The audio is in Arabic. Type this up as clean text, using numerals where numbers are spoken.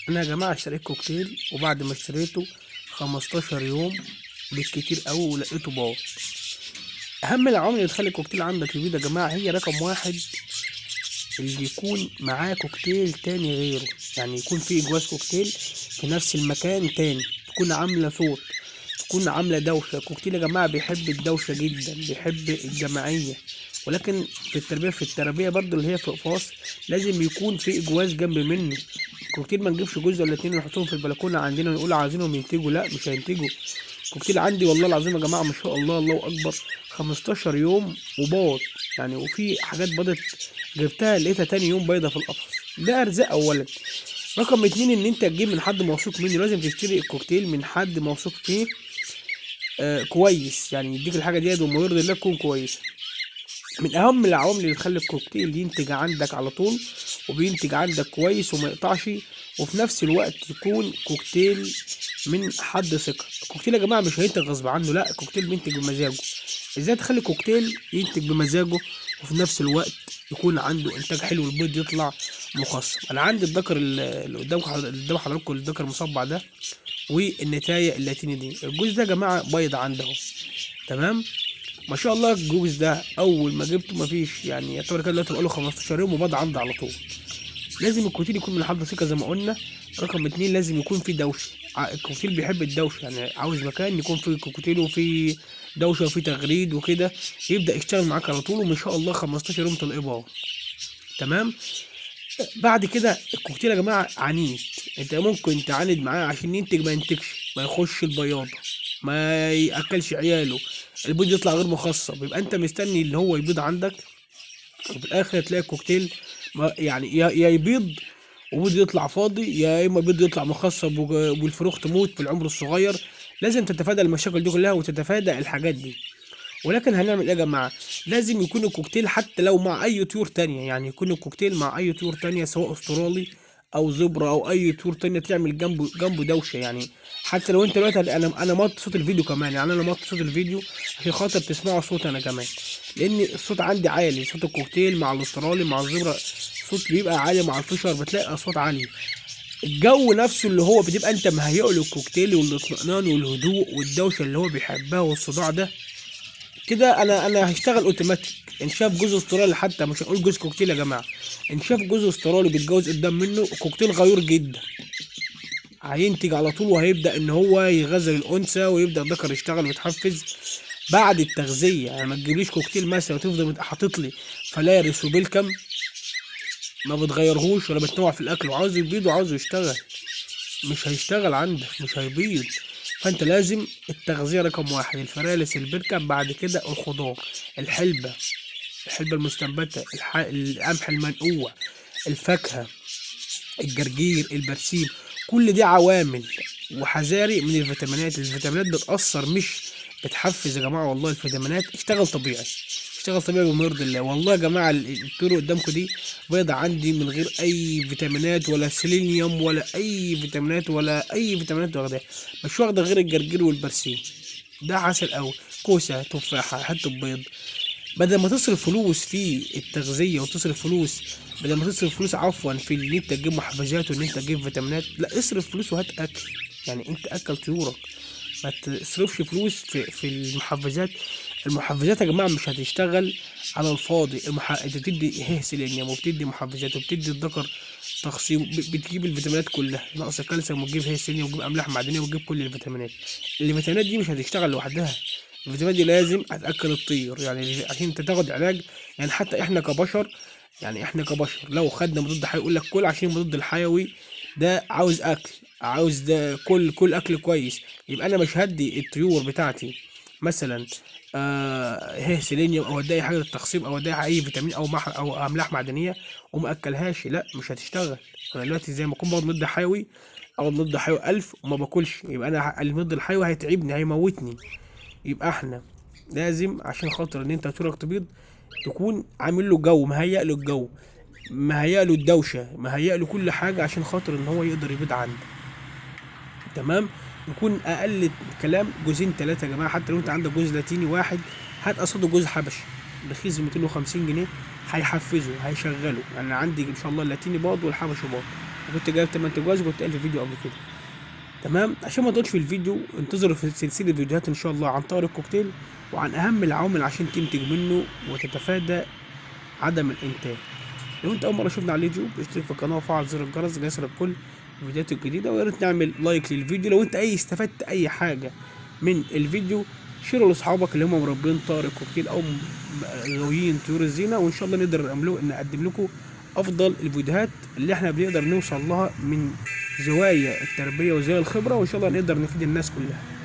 انا يا جماعه اشتريت كوكتيل، وبعد ما اشتريته 15 يوم بالكتير قوي ولقيته باظ. اهم العوامل اللي تخلي الكوكتيل عندك يبيض يا جماعه هي رقم واحد، اللي يكون معاه كوكتيل تاني غيره، يعني يكون في جواز كوكتيل في نفس المكان تاني، تكون عامله صوت، تكون عامله دوشه. الكوكتيل يا جماعه بيحب الدوشه جدا، بيحب الجماعيه. ولكن في التربيه برضو اللي هي في اقفاص لازم يكون في اجواز جنب منه. الكوكتيل ما نجيبش جزء ولا اتنين ونحطهم في البلكونه عندنا ونقول عايزينهم ينتجوا، لا مش هينتجوا. الكوكتيل عندي والله العظيم يا جماعه ما شاء الله الله اكبر 15 يوم وباض يعني. وفي حاجات باضت جبتها لقيتها تاني يوم بيضه في القفص. ده ارزاق اولا. رقم اتنين ان انت تجيب من حد موثوق منه، لازم تشتري الكوكتيل من حد موثوق فيه كويس، يعني يديك الحاجه ديت وما يرضي الله تكون كويسه. من اهم العوامل اللي تخلي الكوكتيل ينتج عندك على طول وبينتج عندك كويس وما يقطعش، وفي نفس الوقت يكون كوكتيل من حد ثقة. الكوكتيل يا جماعة مش هينتج غصب عنه، لا الكوكتيل بينتج بمزاجه. ازاي تخلي كوكتيل ينتج بمزاجه وفي نفس الوقت يكون عنده انتاج حلو، البيض يطلع مخصب؟ انا عندي الذكر اللي قدام حضراتكم، الذكر المصبع ده والنتاية اللاتيني دي. الجوز ده يا جماعة بيض عنده، تمام، ما شاء الله. الجوز ده اول ما جبته مفيش يعني يعتبر كده دلوقتي بقاله 15 يوم وبضع عندي على طول. لازم الكوتيل يكون من حد ثقه زي ما قلنا. رقم اتنين لازم يكون فيه دوشه. الكوتيل بيحب الدوشه، يعني عاوز مكان يكون فيه كوكتيل وفيه دوشه وفيه تغريد وكده، يبدا يشتغل معاك على طول وما شاء الله 15 يوم تلاقيه باظ. تمام. بعد كده الكوكتيل يا جماعه عنيد، انت ممكن تعاند معاه عشان ينتج ما ينتجش، ما يخش البياضه، ما ياكلش عياله، البيض يطلع غير مخصب، يبقى انت مستني اللي هو يبيض عندك، وفي الاخر تلاقي الكوكتيل يعني يا يبيض وبيض يطلع فاضي، يا اما بيض يطلع مخصب والفروخ تموت في العمر الصغير. لازم تتفادى المشاكل دي كلها وتتفادى الحاجات دي. ولكن هنعمل ايه يا جماعه؟ لازم يكون الكوكتيل حتى لو مع اي طيور تانية، يعني يكون الكوكتيل مع اي طيور تانية سواء استرالي او زبرة او اي طيور تانية، تعمل جنبه دوشه يعني. حتى لو انت دلوقتي انا مط صوت الفيديو كمان، يعني انا مط صوت الفيديو عشان خاطر تسمعوا صوت انا كمان، لان الصوت عندي عالي، صوت الكوكتيل مع الاسترالي مع الزبرة صوت بيبقى عالي، مع الفشر بتلاقي اصوات عاليه. الجو نفسه اللي هو بتبقى انت مهيئه للكوكتيل والاطمئنان والهدوء والدوشه اللي هو بيحبها والصداع ده، كده انا هشتغل اوتوماتيك. ان شاف جوز استرالي، حتى مش هنقول جوز كوكتيل يا جماعه، ان شاف جوز استرالي بيتجوز قدام منه الكوكتيل غيور جدا، هينتج على طول وهيبدا ان هو يغذي الانثى ويبدا الذكر يشتغل ويتحفز بعد التغذيه. يعني ما تجيبليش كوكتيل مثلا وتفضل حاطط لي فلارس وبيلكم ما بتغيرهوش ولا بتنوع في الاكل وعاوز يبيض وعاوز يشتغل، مش هيشتغل عندك، مش هيبيض. فانت لازم التغذيه رقم واحد، الفرالس البركه، بعد كده الخضار، الحلبه، الحلبه المستنبته، القمح المنقوع، الفاكهه، الجرجير، البرسيم، كل دي عوامل وحذاري من الفيتامينات. الفيتامينات بتأثر مش بتحفز يا جماعة، والله الفيتامينات اشتغل طبيعي، اشتغل طبيعي بما يرضي الله. والله يا جماعة الطرق قدامكم دي بيضة عندي من غير أي فيتامينات ولا سيلينيوم ولا أي فيتامينات ولا أي فيتامينات واخداها، مش واخدة غير الجرجير والبرسيم. ده عسل أوي، كوسة، تفاحة، حتة بيض. بدل ما تصرف فلوس في التغذية وتصرف فلوس، بدل ما تصرف فلوس عفوا في ان انت تجيب محفزات وان انت تجيب فيتامينات، لا اصرف فلوس وهات اكل. يعني انت اكل طيورك، ما تصرفش فلوس في المحفزات. المحفزات يا جماعة مش هتشتغل على الفاضي. انت بتدي سيلينيوم وبتدي محفزات وبتدي الذكر تخصيب، بتجيب الفيتامينات كلها، نقص كالسيوم وتجيب سيلينيوم وتجيب املاح معدنيه وتجيب كل الفيتامينات. الفيتامينات دي مش هتشتغل لوحدها، الفيتامينات دي لازم هتاكل الطير يعني عشان انت تاخد علاج. يعني حتى احنا كبشر، يعني احنا كبشر لو خدنا مضاد حيوي يقول لك كل، عشان المضاد الحيوي ده عاوز اكل، عاوز ده كل اكل كويس. يبقى انا مش هدي الطيور بتاعتي مثلا هي سيلينيوم او اديها حاجه للتخصيب او اديها اي فيتامين او املاح معدنيه وما اكلهاش، لا مش هتشتغل. انا دلوقتي زي ما اكون باخد مضاد حيوي او مضاد حيوي 1000 وما باكلش، يبقى انا المضاد الحيوي هيتعبني هيموتني. يبقى احنا لازم عشان خاطر ان انت تورك تبيض تكون عامل له جو، مهيأ له الجو، مهيأ له الدوشه، مهيأ له كل حاجه عشان خاطر ان هو يقدر يبيض عندك. تمام. يكون اقل كلام جوزين ثلاثه يا جماعه. حتى لو انت عندك جوز لاتيني واحد هات قصاده جوز حبشي رخيص 250 جنيه، هيحفزه هيشغله. يعني عندي ان شاء الله اللاتيني باض والحبشي باض، كنت جايب 8 جواز وكنت قايل في فيديو قبل كده. تمام، عشان ما اطولش في الفيديو، انتظروا في سلسله فيديوهات ان شاء الله عن طائر الكوكتيل وعن اهم العوامل عشان تنتج منه وتتفادى عدم الانتاج. لو انت اول مره شفنا على اليوتيوب اشترك في القناه وفعل زر الجرس ليصلك كل الفيديوهات الجديده، ويا ريت نعمل لايك للفيديو. لو انت استفدت اي حاجه من الفيديو شيره لاصحابك اللي هم مربين طائر الكوكتيل او غاويين طيور الزينه، وان شاء الله نقدر نقدم لكم افضل الفيديوهات اللي احنا بنقدر نوصل لها من زوايا التربيه وزوايا الخبره، وان شاء الله نقدر نفيد الناس كلها.